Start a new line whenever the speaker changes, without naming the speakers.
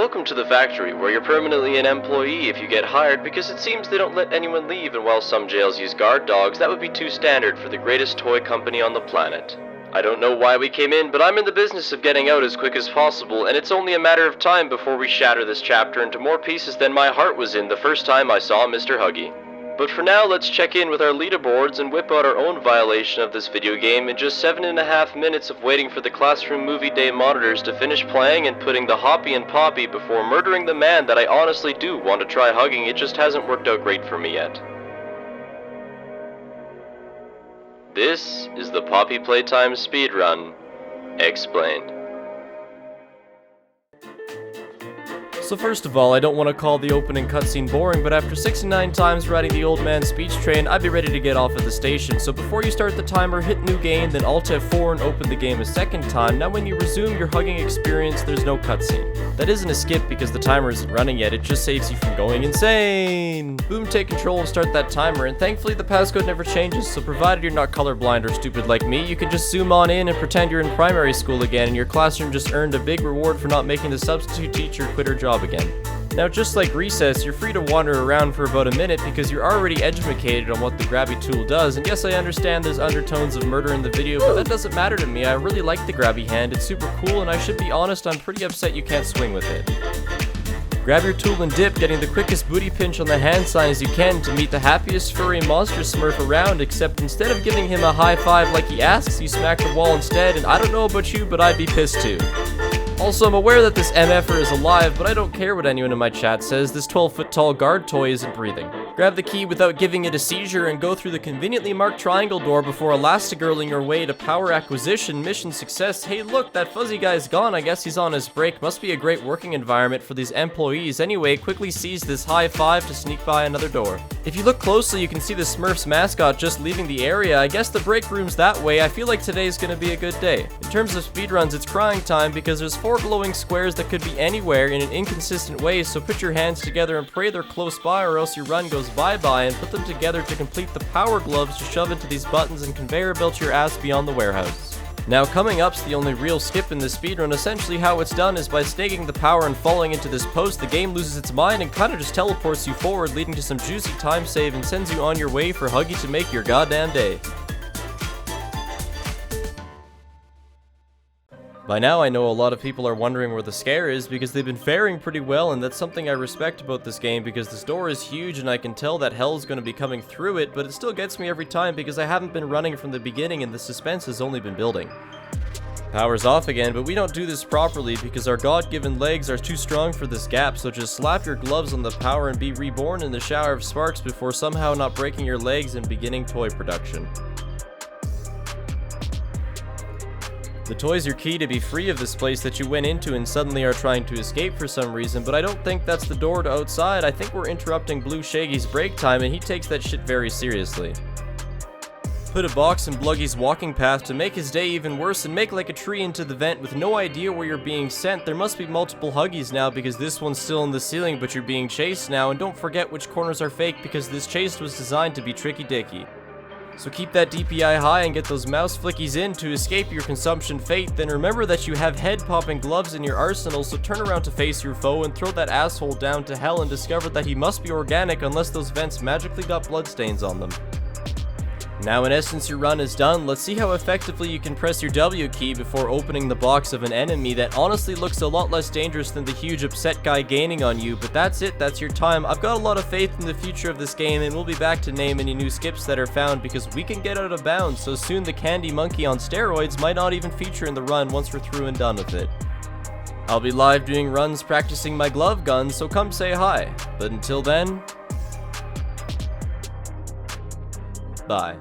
Welcome to the factory, where you're permanently an employee if you get hired, because it seems they don't let anyone leave, and while some jails use guard dogs, that would be too standard for the greatest toy company on the planet. I don't know why we came in, but I'm in the business of getting out as quick as possible, and it's only a matter of time before we shatter this chapter into more pieces than my heart was in the first time I saw Mr. Huggy. But for now, let's check in with our leaderboards and whip out our own violation of this video game in just 7.5 minutes of waiting for the classroom movie day monitors to finish playing and putting the Hoppy and Poppy before murdering the man that I honestly do want to try hugging. It just hasn't worked out great for me yet. This is the Poppy Playtime Speedrun Explained. So first of all, I don't want to call the opening cutscene boring, but after 69 times riding the old man's speech train, I'd be ready to get off at the station. So before you start the timer, hit new game, then Alt F4 and open the game a second time. Now when you resume your hugging experience, there's no cutscene. That isn't a skip because the timer isn't running yet, it just saves you from going insane. Boom, take control and start that timer, and thankfully the passcode never changes, so provided you're not colorblind or stupid like me, you can just zoom on in and pretend you're in primary school again, and your classroom just earned a big reward for not making the substitute teacher quit her job again. Now just like recess, you're free to wander around for about a minute because you're already educated on what the grabby tool does, and yes, I understand there's undertones of murder in the video, but that doesn't matter to me. I really like the grabby hand, it's super cool, and I should be honest, I'm pretty upset you can't swing with it. Grab your tool and dip, getting the quickest booty pinch on the hand sign as you can to meet the happiest furry monster smurf around, except instead of giving him a high five like he asks, you smack the wall instead, and I don't know about you, but I'd be pissed too. Also, I'm aware that this MFer is alive, but I don't care what anyone in my chat says. This 12-foot tall guard toy isn't breathing. Grab the key without giving it a seizure and go through the conveniently marked triangle door before elastigirling your way to power acquisition. Mission success. Hey look, that fuzzy guy's gone. I guess he's on his break. Must be a great working environment for these employees. Anyway, quickly seize this high five to sneak by another door. If you look closely, you can see the Smurfs mascot just leaving the area. I guess the break room's that way. I feel like today's gonna be a good day. In terms of speedruns, it's crying time because there's 4 glowing squares that could be anywhere in an inconsistent way, so put your hands together and pray they're close by or else your run goes bye-bye, and put them together to complete the power gloves to shove into these buttons and conveyor belt your ass beyond the warehouse. Now coming up's the only real skip in this speedrun. Essentially how it's done is by snaking the power and falling into this post, the game loses its mind and kinda just teleports you forward, leading to some juicy time save and sends you on your way for Huggy to make your goddamn day. By now I know a lot of people are wondering where the scare is because they've been faring pretty well, and that's something I respect about this game because this door is huge and I can tell that hell's gonna be coming through it, but it still gets me every time because I haven't been running from the beginning and the suspense has only been building. Power's off again, but we don't do this properly because our god-given legs are too strong for this gap, so just slap your gloves on the power and be reborn in the shower of sparks before somehow not breaking your legs and beginning toy production. The toy's your key to be free of this place that you went into and suddenly are trying to escape for some reason, but I don't think that's the door to outside. I think we're interrupting Blue Shaggy's break time and he takes that shit very seriously. Put a box in Bluggy's walking path to make his day even worse and make like a tree into the vent with no idea where you're being sent. There must be multiple Huggies now because this one's still in the ceiling, but you're being chased now, and don't forget which corners are fake because this chase was designed to be tricky dicky. So keep that DPI high and get those mouse flickies in to escape your consumption fate, then remember that you have head-popping gloves in your arsenal, so turn around to face your foe and throw that asshole down to hell and discover that he must be organic unless those vents magically got bloodstains on them. Now in essence your run is done. Let's see how effectively you can press your W key before opening the box of an enemy that honestly looks a lot less dangerous than the huge upset guy gaining on you, but that's it, that's your time. I've got a lot of faith in the future of this game and we'll be back to name any new skips that are found because we can get out of bounds, so soon the candy monkey on steroids might not even feature in the run once we're through and done with it. I'll be live doing runs practicing my glove guns, so come say hi, but until then, bye.